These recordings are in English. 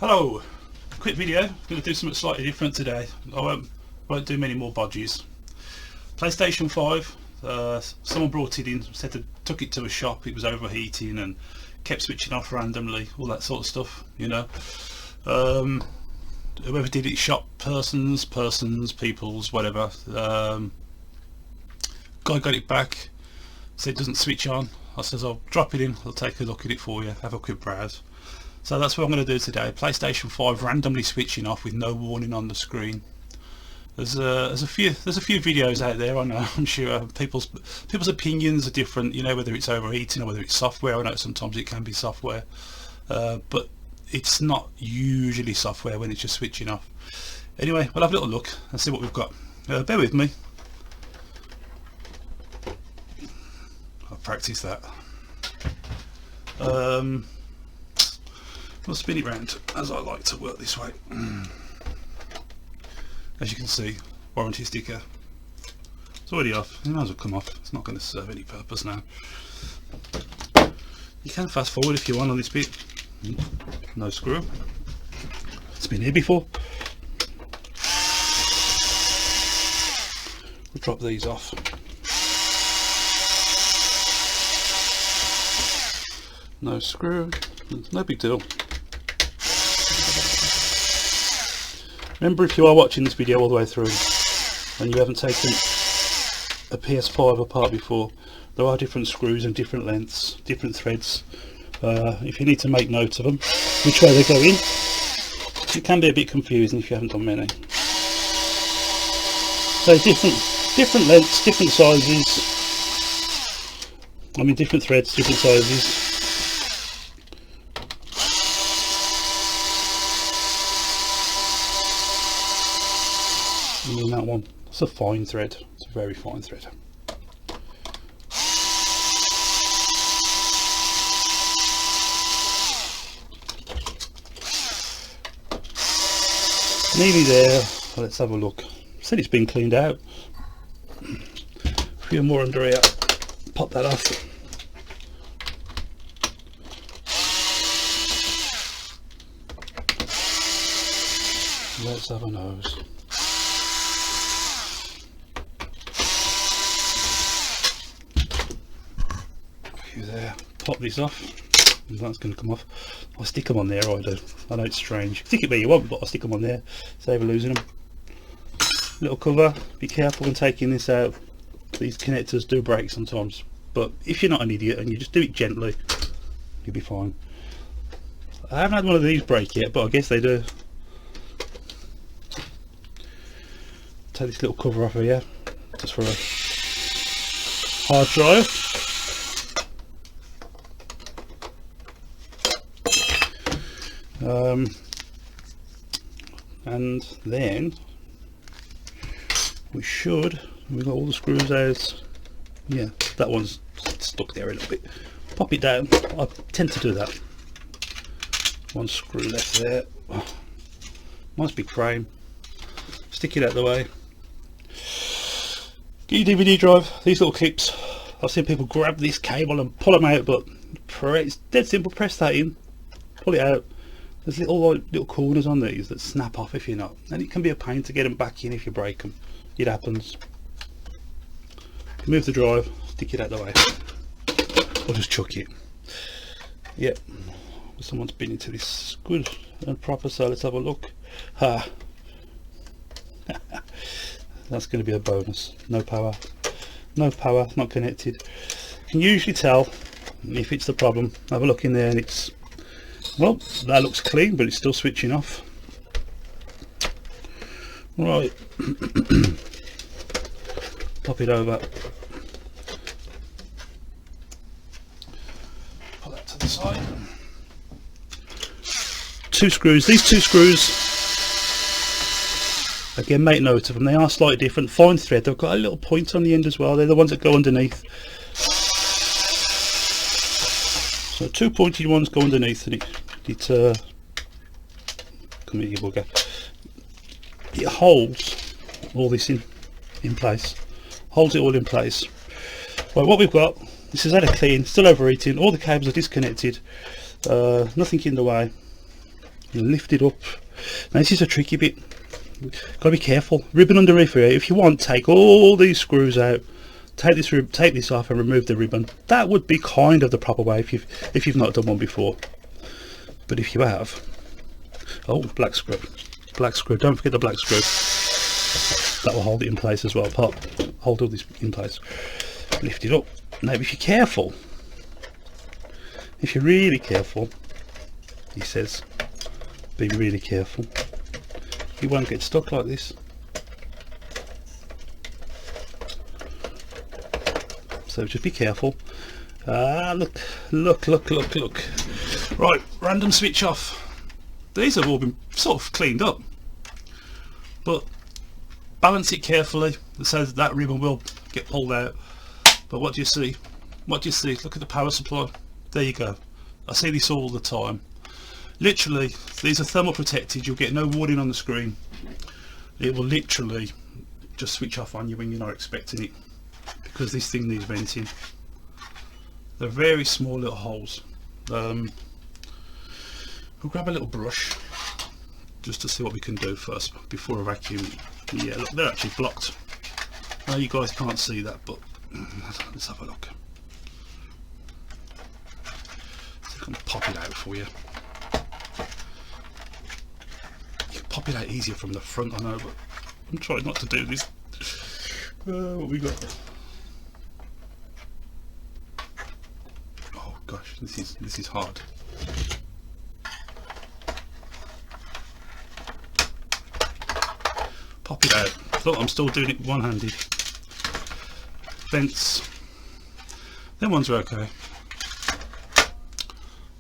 Hello, quick video. I'm going to do something slightly different today. I won't do many more bodges. PlayStation 5, someone brought it in, said they took it to a shop, it was overheating and kept switching off randomly, all that sort of stuff, you know. Whoever did it, shop peoples, whatever. Guy got it back, said it doesn't switch on. I says I'll drop it in, I'll take a look at it for you, have a quick browse. So that's what I'm going to do today. PlayStation 5 randomly switching off with no warning on the screen. There's a few videos out there. I know, I'm sure people's opinions are different. You know, whether it's overheating or whether it's software. I know sometimes it can be software, but it's not usually software when it's just switching off. Anyway, we'll have a little look and see what we've got. Bear with me. I'll practice that. I'll spin it round as I like to work this way. As you can see, warranty sticker. It's already off. It might as well come off. It's not going to serve any purpose now. You can fast forward if you want on this bit. No screw. It's been here before. We'll drop these off. No screw. No big deal. Remember, if you are watching this video all the way through and you haven't taken a PS5 apart before, there are different screws and different lengths, different threads. If you need to make note of them, which way they go in, it can be a bit confusing if you haven't done many. So different lengths, different sizes. I mean, different threads, different sizes. And that one, it's a fine thread. It's a very fine thread. Nearly there. Let's have a look. Said it's been cleaned out. A few more under here. Pop that off. Let's have a nose. There, pop this off. That's going to come off. I'll stick them on there. I do. I know it's strange. Stick it where you want, but I'll stick them on there. Save losing them. Little cover. Be careful when taking this out. These connectors do break sometimes, but if you're not an idiot and you just do it gently, you'll be fine. I haven't had one of these break yet, but I guess they do. Take this little cover off of here, just for a hard drive. And then we've got all the screws out. Yeah, that one's stuck there a little bit. Pop it down. I tend to do that. One screw left there. Oh, nice big frame. Stick it out the way. Get your DVD drive. These little clips. I've seen people grab this cable and pull them out, but it's dead simple. Press that in, pull it out. There's little corners on these that snap off if you're not, and it can be a pain to get them back in if you break them. It happens. Move the drive, stick it out the way, or just chuck it. Yep, someone's been into this good and proper, so let's have a look. Ha! That's going to be a bonus. No power, not connected. You can usually tell if it's the problem. Have a look in there and it's, well, that looks clean, but it's still switching off. Right. Pop it over. Put that to the side. Two screws. These two screws, again, make note of them. They are slightly different. Fine thread. They've got a little point on the end as well. They're the ones that go underneath. So two pointed ones go underneath, and come here, you bugger. It holds all this in place. Holds it all in place. Right, what we've got, this is had a clean, still overheating, all the cables are disconnected, nothing in the way. You lift it up. Now this is a tricky bit. Got to be careful. Ribbon underneath here. If you want, take all these screws out. Take this off and remove the ribbon. That would be kind of the proper way if you've not done one before. But if you have, oh, black screw. Black screw. Don't forget the black screw. That will hold it in place as well. Hold all this in place. Lift it up. Now, if you're careful, if you're really careful, he says, be really careful. You won't get stuck like this. So just be careful. Look. Right, random switch off. These have all been sort of cleaned up, but balance it carefully so that ribbon will get pulled out. But what do you see? What do you see? Look at the power supply. There you go. I see this all the time. Literally, these are thermal protected. You'll get no warning on the screen. It will literally just switch off on you when you're not expecting it, because this thing needs venting. They're very small little holes. We'll grab a little brush just to see what we can do first before I vacuum. Yeah, look, they're actually blocked. I know you guys can't see that, but let's have a look. See if I can pop it out for you. You can pop it out easier from the front, I know, but I'm trying not to do this. What we got? Oh gosh, this is hard. Pop it out. Look, I'm still doing it one-handed. Vents. Them ones are okay.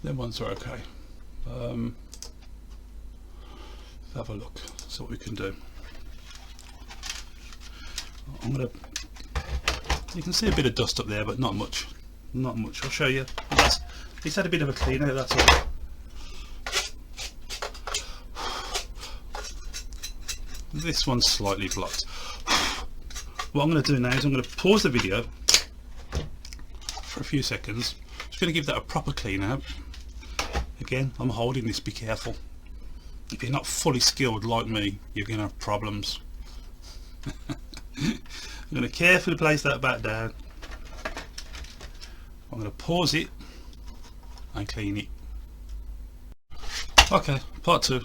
Them ones are okay. Have a look. See what we can do. I'm gonna. You can see a bit of dust up there, but not much. Not much. I'll show you. It's had a bit of a clean out. That's all. This one's slightly blocked. What I'm going to do now is I'm going to pause the video for a few seconds. Just going to give that a proper clean out. Again, I'm holding this, be careful. If you're not fully skilled like me, you're going to have problems. I'm going to carefully place that back down. I'm going to pause it and clean it. Okay, part 2.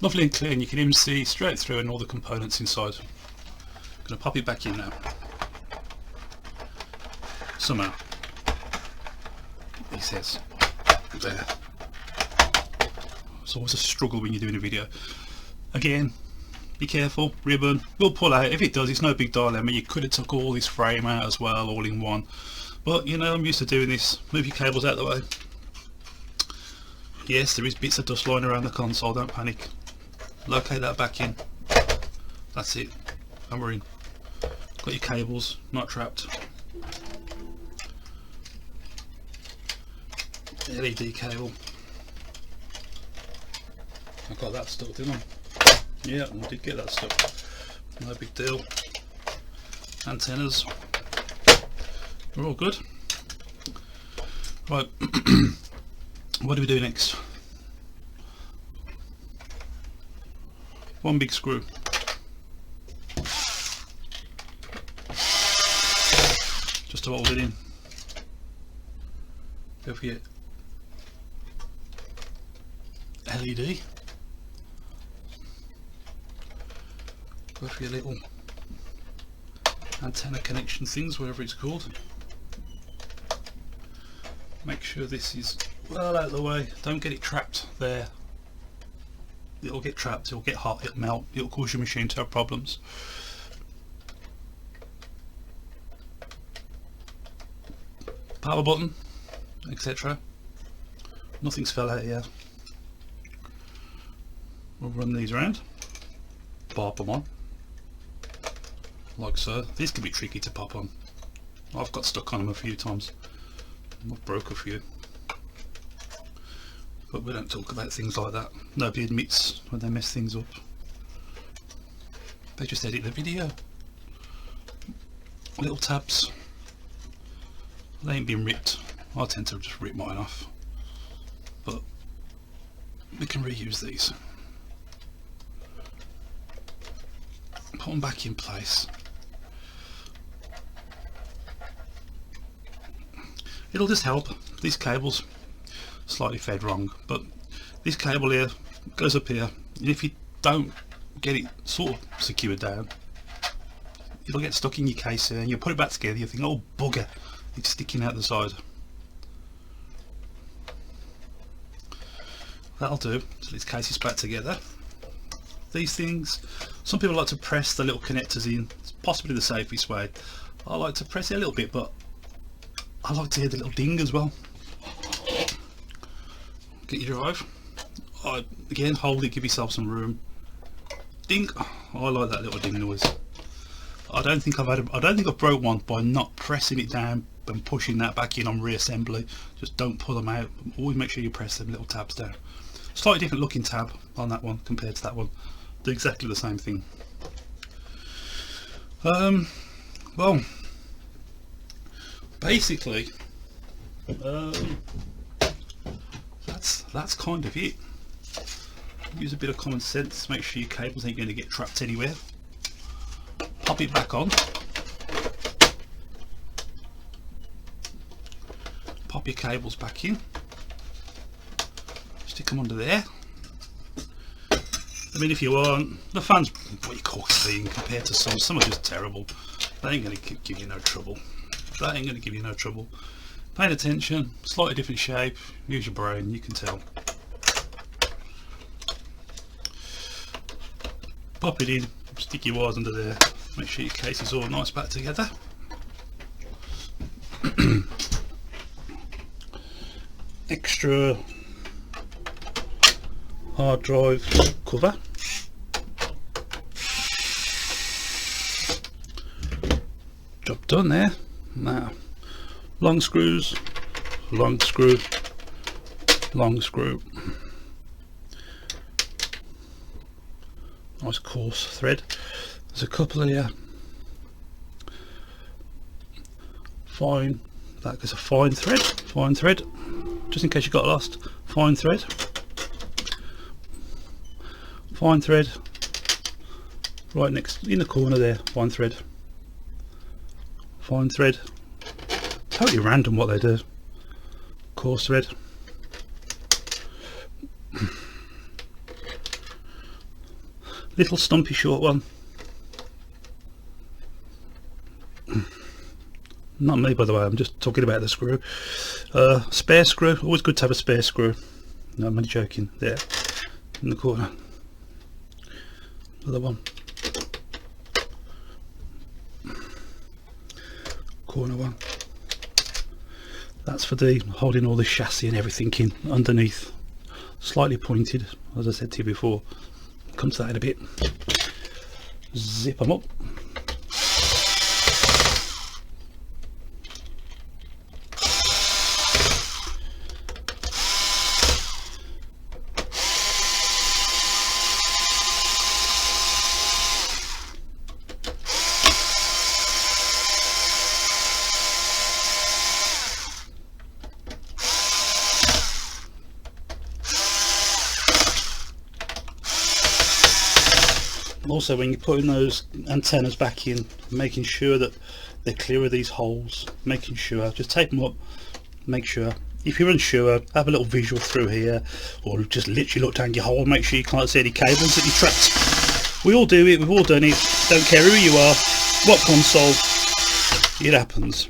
Lovely and clean, you can even see straight through and all the components inside. I'm going to pop it back in now. Somehow. He says. There. It's always a struggle when you're doing a video. Again, be careful, ribbon will pull out. If it does, it's no big dilemma. You could have took all this frame out as well, all in one. But you know, I'm used to doing this. Move your cables out of the way. Yes, there is bits of dust lying around the console, don't panic. Locate that back in. That's it. And we're in. Got your cables, not trapped. LED cable. I got that stuck, didn't I? Yeah, I did get that stuck. No big deal. Antennas. We're all good. Right. What do we do next? One big screw. Just to hold it in. Go for your LED. Go for your little antenna connection things, whatever it's called. Make sure this is well out of the way. Don't get it trapped there. It'll get trapped, it'll get hot, it'll melt, it'll cause your machine to have problems. Power button, etc. Nothing's fell out here. We'll run these around, pop them on, like so. These can be tricky to pop on. I've got stuck on them a few times. I've broke a few. But we don't talk about things like that. Nobody admits when they mess things up. They just edit the video. Little tabs. They ain't been ripped. I tend to just rip mine off. But we can reuse these. Put them back in place. It'll just help. These cables slightly fed wrong, but this cable here goes up here, and if you don't get it sort of secured down, it'll get stuck in your case here, and you put it back together, you think, oh bugger, it's sticking out the side. That'll do. So let's case this back together. These things, some people like to press the little connectors in. It's possibly the safest way. I like to press it a little bit, but I like to hear the little ding as well. Get your drive. Again, hold it, give yourself some room. Ding. I like that little ding noise. I don't think I've broke one by not pressing it down and pushing that back in on reassembly. Just don't pull them out. Always make sure you press them little tabs down. Slightly different looking tab on that one compared to that one. Do exactly the same thing. Well, basically, that's kind of it. Use a bit of common sense. Make sure your cables ain't going to get trapped anywhere. Pop it back on. Pop your cables back in. Stick them under there. I mean, if you want, the fan's what you call clean compared to some are just terrible. They ain't going to give you no trouble. That ain't going to give you no trouble. Pay attention, slightly different shape, use your brain, you can tell. Pop it in, stick your wires under there, make sure your case is all nice back together. Extra hard drive cover. Job done there. Now, long screws, long screw, long screw. Nice coarse thread. There's a couple here. Fine. That is a fine thread. Fine thread. Just in case you got lost. Fine thread. Fine thread. Right next in the corner there. Fine thread. Fine thread. Totally random what they do. Coarse thread. Little stumpy short one. Not me, by the way, I'm just talking about the screw. Spare screw, always good to have a spare screw. No, I'm only joking. There, in the corner. Another one. Corner one. That's for the holding all the chassis and everything in underneath. Slightly pointed, as I said to you before. Come to that in a bit. Zip them up. Also, when you're putting those antennas back in, making sure that they're clear of these holes, making sure, just tape them up, make sure. If you're unsure, have a little visual through here, or just literally look down your hole, make sure you can't see any cables that you trapped. We all do it, we've all done it, don't care who you are, what console, it happens.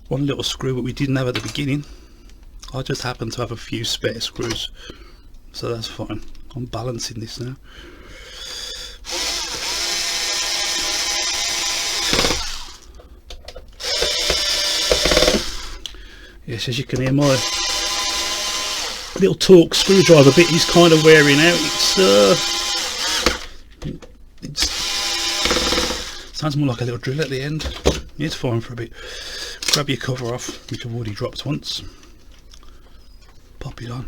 One little screw that we didn't have at the beginning. I just happen to have a few spare screws, so that's fine. I'm balancing this now. Yes, as you can hear, my little Torque screwdriver bit is kind of wearing out. It sounds more like a little drill at the end. It's fine for a bit. Grab your cover off, which I've already dropped once. Pop it on.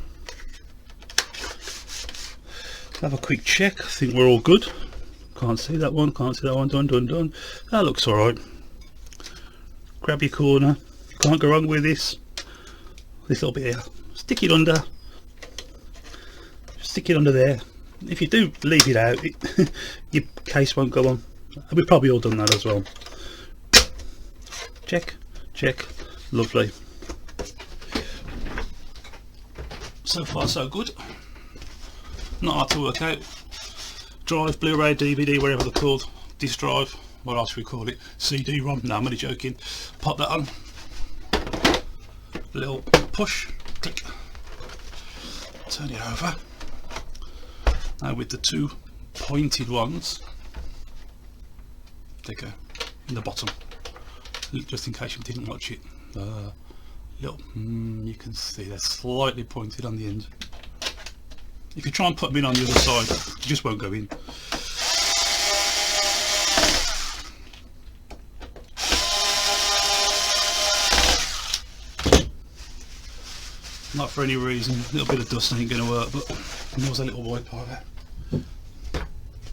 Have a quick check. I think we're all good. Can't see that one, can't see that one. Done. That looks alright. Grab your corner, Can't go wrong with this little bit here. Stick it under there. If you do leave it out, your case won't go on. We've probably all done that as well. Check, lovely. So far so good. Not hard to work out. Drive, Blu-ray, DVD, whatever they're called, disc drive, what else we call it, CD-ROM, no I'm only joking. Pop that on, little push, click, turn it over. Now with the two pointed ones, there you go, in the bottom, just in case you didn't watch it. Little, you can see they're slightly pointed on the end. If you try and put them in on the other side, it just won't go in. Not for any reason, a little bit of dust ain't going to work, but there's a little white part there.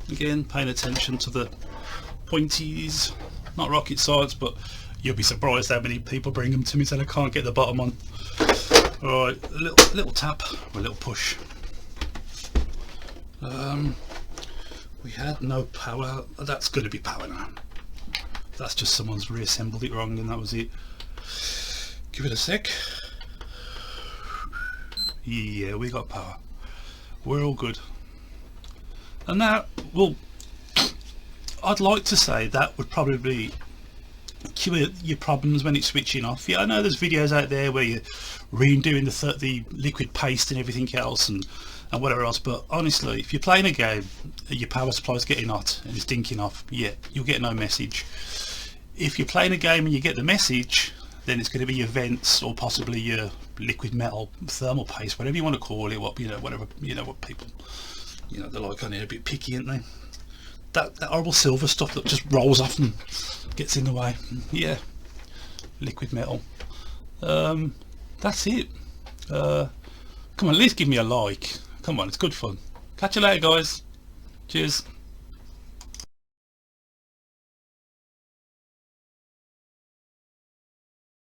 Again, paying attention to the pointies, not rocket science, but you'll be surprised how many people bring them to me saying I can't get the bottom on. Alright, a little tap, or a little push. We had no power. That's going to be power now. That's just someone's reassembled it wrong and that was it. Give it a sec. Yeah, we got power. We're all good. And now, well, I'd like to say that would probably cure your problems when it's switching off. Yeah, I know there's videos out there where you're redoing the liquid paste and everything else and whatever else, but honestly, if you're playing a game, your power supply's getting hot and it's dinking off, yeah, you'll get no message. If you're playing a game and you get the message, then it's going to be your vents or possibly your liquid metal, thermal paste, whatever you want to call it. What whatever what people, they're like kind of a bit picky, aren't they? That horrible silver stuff that just rolls off and gets in the way. Yeah, liquid metal. That's it. Come on, at least give me a like. Come on, it's good fun. Catch you later, guys. Cheers.